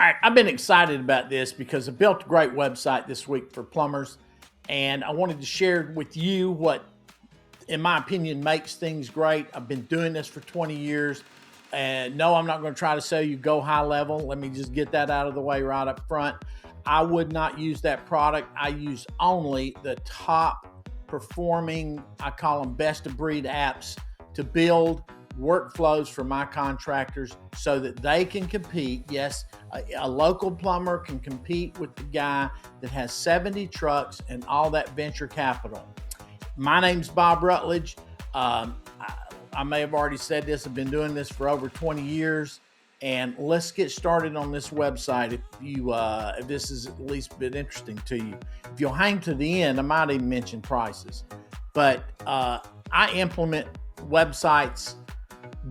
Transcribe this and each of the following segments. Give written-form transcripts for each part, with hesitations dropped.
All right, I've been excited about this because I built a great website this week for plumbers, and I wanted to share with you what, in my opinion, makes things great. I've been doing this for 20 years, and no, I'm not going to try to sell you Go High Level. Let me just get that out of the way right up front. I would not use that product. I use only the top performing, I call them best of breed apps to build workflows for my contractors so that they can compete. Yes, a local plumber can compete with the guy that has 70 trucks and all that venture capital. My name's Bob Rutledge. I may have already said this. I've been doing this for over 20 years. And let's get started on this website. If this has at least been interesting to you, if you'll hang to the end, I might even mention prices. But I implement websites,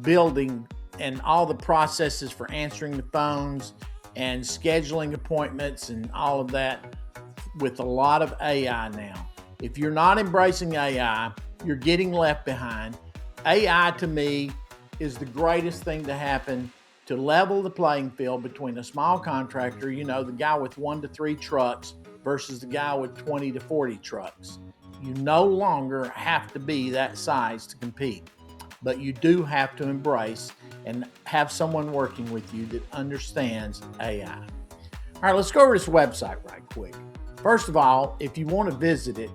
building, and all the processes for answering the phones and scheduling appointments and all of that with a lot of AI now. If you're not embracing AI, you're getting left behind. AI to me is the greatest thing to happen to level the playing field between a small contractor, the guy with 1 to 3 trucks versus the guy with 20 to 40 trucks. You no longer have to be that size to compete, but you do have to embrace and have someone working with you that understands AI. All right, let's go over this website right quick. First of all, if you want to visit it,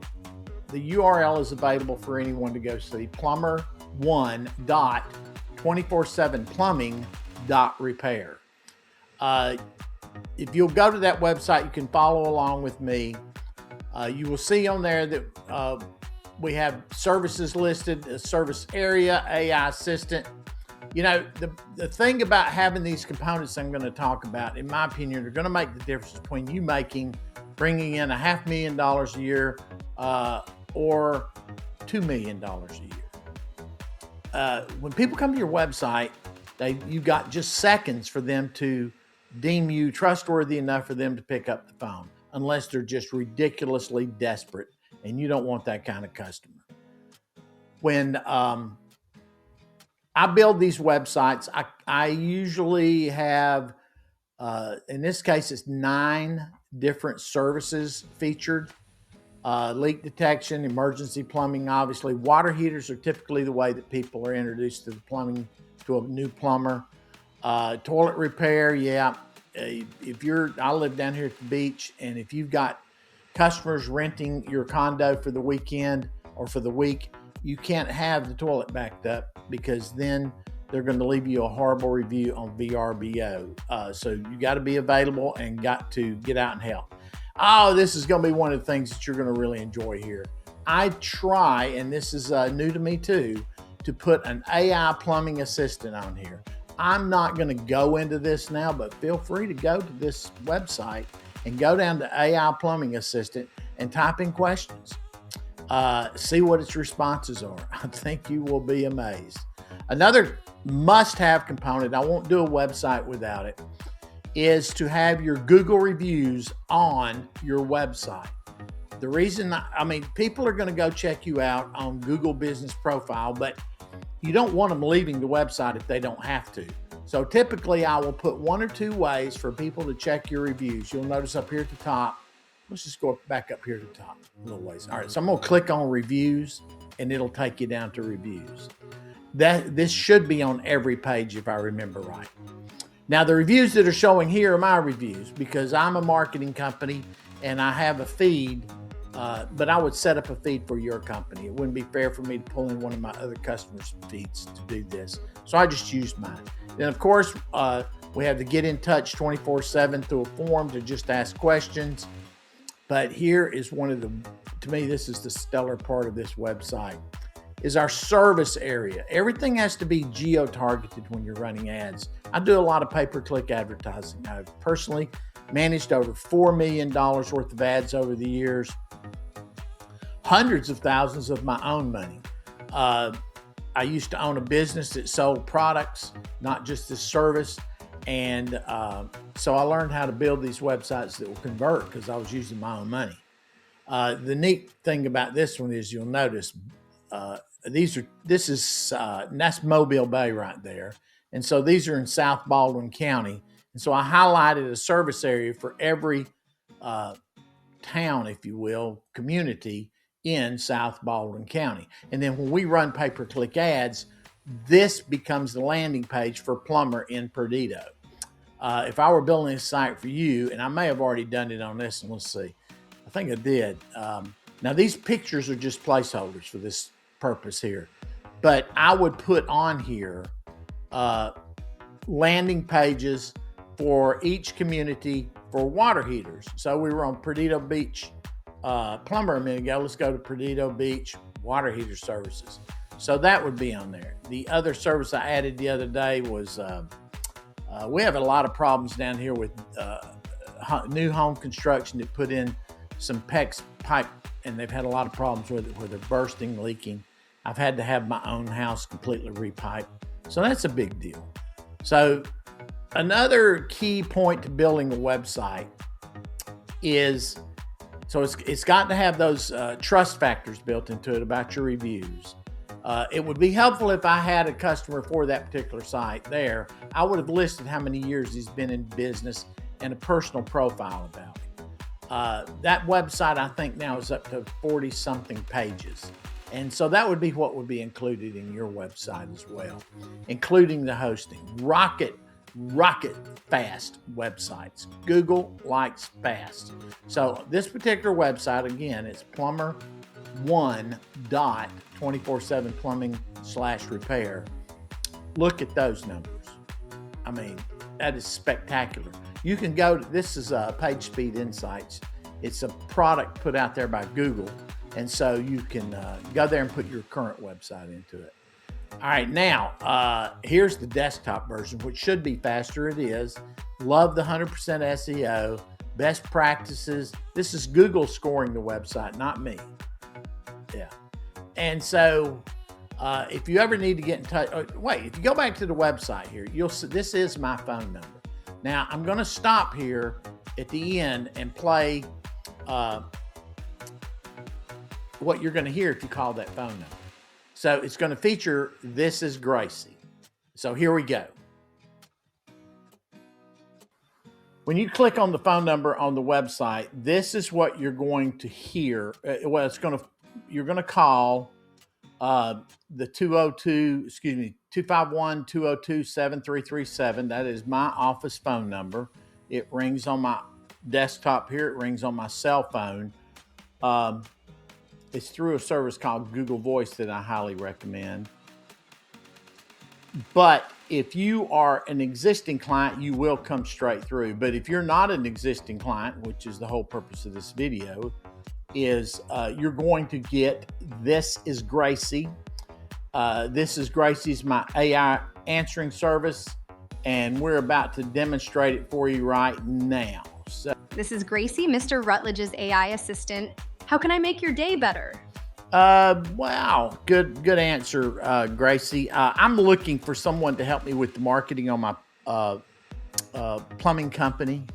the URL is available for anyone to go see, plumber1.247plumbing.repair. If you'll go to that website, you can follow along with me. You will see on there that we have services listed, a service area, AI assistant. The thing about having these components I'm going to talk about, in my opinion, are going to make the difference between you bringing in $500,000 a year or $2 million a year. When people come to your website, you've got just seconds for them to deem you trustworthy enough for them to pick up the phone, unless they're just ridiculously desperate, and you don't want that kind of customer. When I build these websites, I usually have, in this case, it's 9 different services featured. Leak detection, emergency plumbing, obviously. Water heaters are typically the way that people are introduced to the plumbing, to a new plumber. Toilet repair, yeah. I live down here at the beach, and if you've got customers renting your condo for the weekend or for the week, you can't have the toilet backed up because then they're going to leave you a horrible review on VRBO. So you got to be available and got to get out and help. Oh, this is going to be one of the things that you're going to really enjoy here. I try, and this is new to me too, to put an AI plumbing assistant on here. I'm not going to go into this now, but feel free to go to this website and go down to AI plumbing assistant and type in questions. See what its responses are. I think you will be amazed. Another must-have component, I won't do a website without it, is to have your Google reviews on your website. The reason, people are going to go check you out on Google Business Profile, but you don't want them leaving the website if they don't have to. So typically I will put 1 or 2 ways for people to check your reviews. You'll notice up here at the top, let's just go back up here to the top a little ways. All right, so I'm going to click on reviews and it'll take you down to reviews. This should be on every page if I remember right. Now, the reviews that are showing here are my reviews because I'm a marketing company and I have a feed, but I would set up a feed for your company. It wouldn't be fair for me to pull in one of my other customers' feeds to do this. So I just used mine. Then, of course, we have the get in touch 24/7 through a form to just ask questions. But here is to me, this is the stellar part of this website, is our service area. Everything has to be geo-targeted when you're running ads. I do a lot of pay-per-click advertising. I've personally managed over $4 million worth of ads over the years, hundreds of thousands of my own money. I used to own a business that sold products, not just this service. And so I learned how to build these websites that will convert because I was using my own money. The neat thing about this one is you'll notice that's Mobile Bay right there. And so these are in South Baldwin County. And so I highlighted a service area for every town, if you will, community in South Baldwin County. And then when we run pay-per-click ads, this becomes the landing page for Plumber in Perdido. If I were building a site for you, and I may have already done it on this, and let's see, I think I did. Now these pictures are just placeholders for this purpose here, but I would put on here landing pages for each community for water heaters. So we were on Perdido Beach Plumber a minute ago. Let's go to Perdido Beach water heater services. So that would be on there. The other service I added the other day was we have a lot of problems down here with new home construction that put in some PEX pipe, and they've had a lot of problems with it where they're bursting, leaking. I've had to have my own house completely repiped. So that's a big deal. So another key point to building a website is, so it's got to have those trust factors built into it about your reviews. It would be helpful if I had a customer for that particular site there. I would have listed how many years he's been in business and a personal profile about him. That website, I think now is up to 40 something pages. And so that would be what would be included in your website as well, including the hosting. Rocket fast websites. Google likes fast. So this particular website, again, it's plumber1.247plumbing/repair. Look at those numbers. I mean, that is spectacular. You can go to, this is PageSpeed Insights. It's a product put out there by Google. And so you can go there and put your current website into it. All right, now, here's the desktop version, which should be faster. It is. Love the 100% SEO, best practices. This is Google scoring the website, not me. Yeah. And so if you ever need to get in touch, if you go back to the website here, you'll see this is my phone number. Now, I'm going to stop here at the end and play what you're going to hear if you call that phone number. So it's going to feature "This is Gracie." So here we go. When you click on the phone number on the website, this is what you're going to hear. You're going to call the 251-202-7337. That is my office phone number. It rings on my desktop here. It rings on my cell phone. It's through a service called Google Voice that I highly recommend. But if you are an existing client, you will come straight through. But if you're not an existing client, which is the whole purpose of this video, is you're going to get This is Gracie. This is Gracie's my AI answering service, and we're about to demonstrate it for you right now. So, this is Gracie, Mr. Rutledge's AI assistant. How can I make your day better? Wow, good answer, Gracie. I'm looking for someone to help me with the marketing on my plumbing company.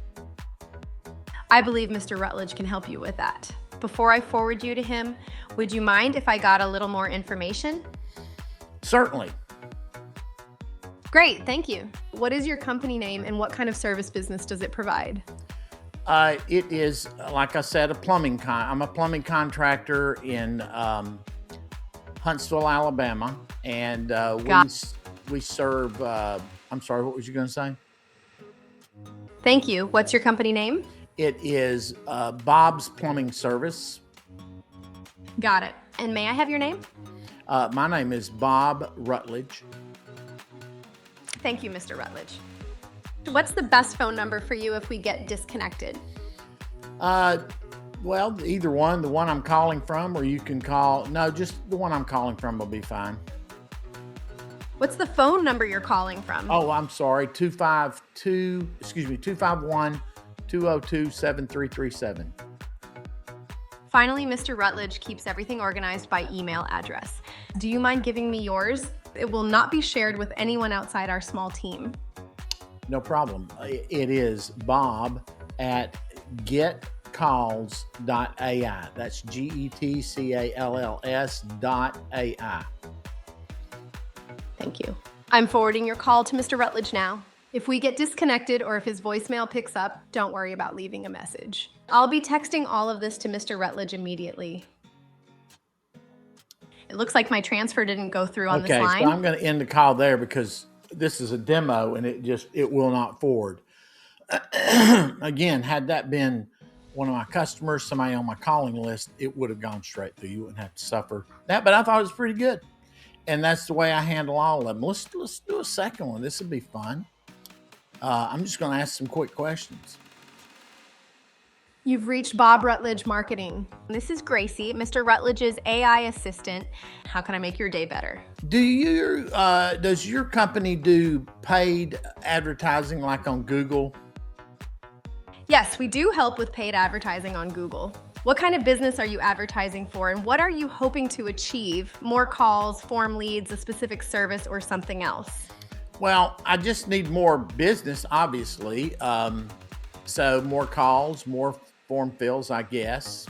I believe Mr. Rutledge can help you with that. Before I forward you to him, would you mind if I got a little more information? Certainly. Great, thank you. What is your company name and what kind of service business does it provide? It is, like I said, I'm a plumbing contractor in Huntsville, Alabama, and we serve. I'm sorry, what was you going to say? Thank you. What's your company name? It is Bob's Plumbing Service. Got it. And may I have your name? My name is Bob Rutledge. Thank you, Mr. Rutledge. What's the best phone number for you if we get disconnected? Well, either one, the one I'm calling from, or you can call, no, just the one I'm calling from will be fine. What's the phone number you're calling from? Oh, I'm sorry, 251-202-7337. Finally, Mr. Rutledge keeps everything organized by email address. Do you mind giving me yours? It will not be shared with anyone outside our small team. No problem. It is bob@getcalls.ai. That's GETCALLS.ai. Thank you. I'm forwarding your call to Mr. Rutledge now. If we get disconnected or if his voicemail picks up, don't worry about leaving a message. I'll be texting all of this to Mr. Rutledge immediately. It looks like my transfer didn't go through on this line. So I'm going to end the call there because this is a demo and it will not forward. Again, had that been one of my customers, somebody on my calling list, it would have gone straight through. You wouldn't have to suffer that, but I thought it was pretty good. And that's the way I handle all of them. Let's do a second one. This would be fun. I'm just going to ask some quick questions. You've reached Bob Rutledge Marketing. This is Gracie, Mr. Rutledge's AI assistant. How can I make your day better? Does your company do paid advertising like on Google? Yes, we do help with paid advertising on Google. What kind of business are you advertising for, and what are you hoping to achieve? More calls, form leads, a specific service, or something else? Well, I just need more business, obviously. So more calls, more form fills, I guess.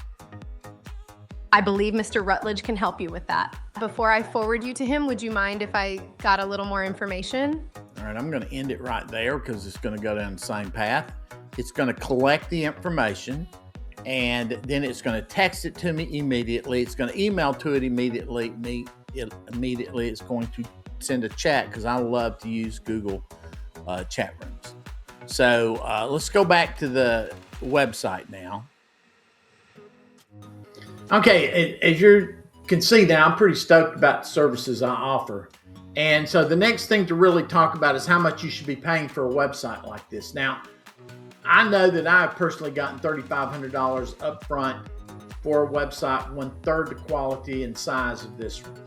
I believe Mr. Rutledge can help you with that. Before I forward you to him, would you mind if I got a little more information? All right, I'm going to end it right there because it's going to go down the same path. It's going to collect the information, and then it's going to text it to me immediately. It's going to email to it immediately. Immediately, it's going to send a chat because I love to use Google chat rooms. So let's go back to the website now. Okay, as you can see now, I'm pretty stoked about the services I offer. And so the next thing to really talk about is how much you should be paying for a website like this. Now, I know that I've personally gotten $3,500 up front for a website, 1/3 the quality and size of this one.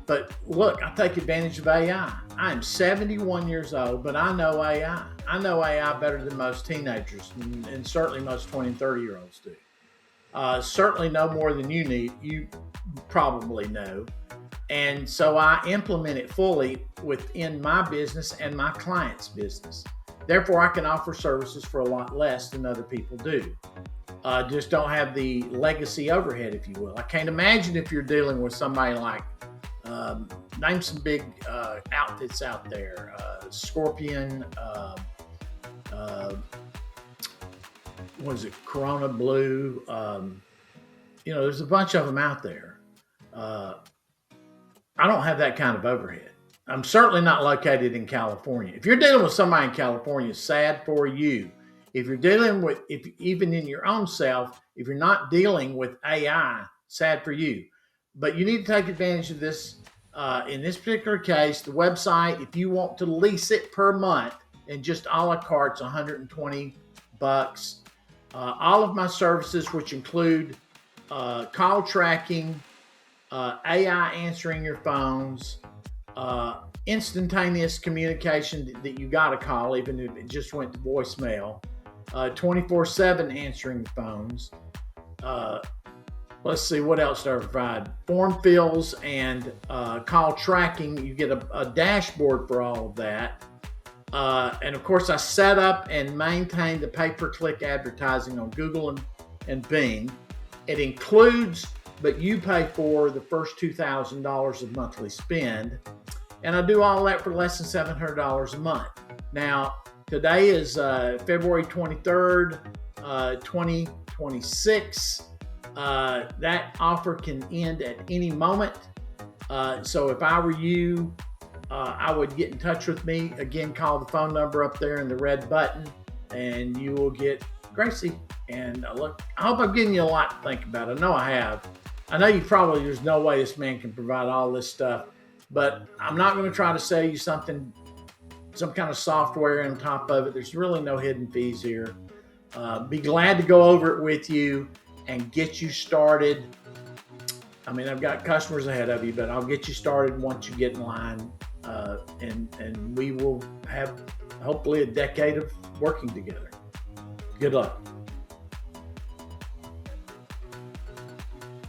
But look, I take advantage of AI. I am 71 years old, but I know AI. I know AI better than most teenagers, and certainly most 20 and 30-year-olds do. Certainly no more than you probably know. And so I implement it fully within my business and my client's business. Therefore, I can offer services for a lot less than other people do. Just don't have the legacy overhead, if you will. I can't imagine if you're dealing with somebody like, name some big outfits out there, Scorpion, what is it, Corona Blue, there's a bunch of them out there. I don't have that kind of overhead. I'm certainly not located in California. If you're dealing with somebody in California, sad for you. If you're dealing with, even in your own self, if you're not dealing with AI, sad for you. But you need to take advantage of this. In this particular case, the website, if you want to lease it per month and just a la carte, it's $120. All of my services, which include call tracking, AI answering your phones, instantaneous communication that you got to call, even if it just went to voicemail, 24/7 answering the phones. Let's see, what else do I provide? Form fills and call tracking. You get a dashboard for all of that. And of course, I set up and maintain the pay-per-click advertising on Google and Bing. It includes, but you pay for, the first $2,000 of monthly spend. And I do all that for less than $700 a month. Now, today is February 23rd, 2026. That offer can end at any moment. So if I were you, I would get in touch with me. Again, call the phone number up there in the red button, and you will get Gracie. And look, I hope I'm giving you a lot to think about. I know I have. I know there's no way this man can provide all this stuff, but I'm not going to try to sell you some kind of software on top of it. There's really no hidden fees here. Be glad to go over it with you and get you started. I mean, I've got customers ahead of you, but I'll get you started once you get in line, and we will have hopefully a decade of working together. Good luck.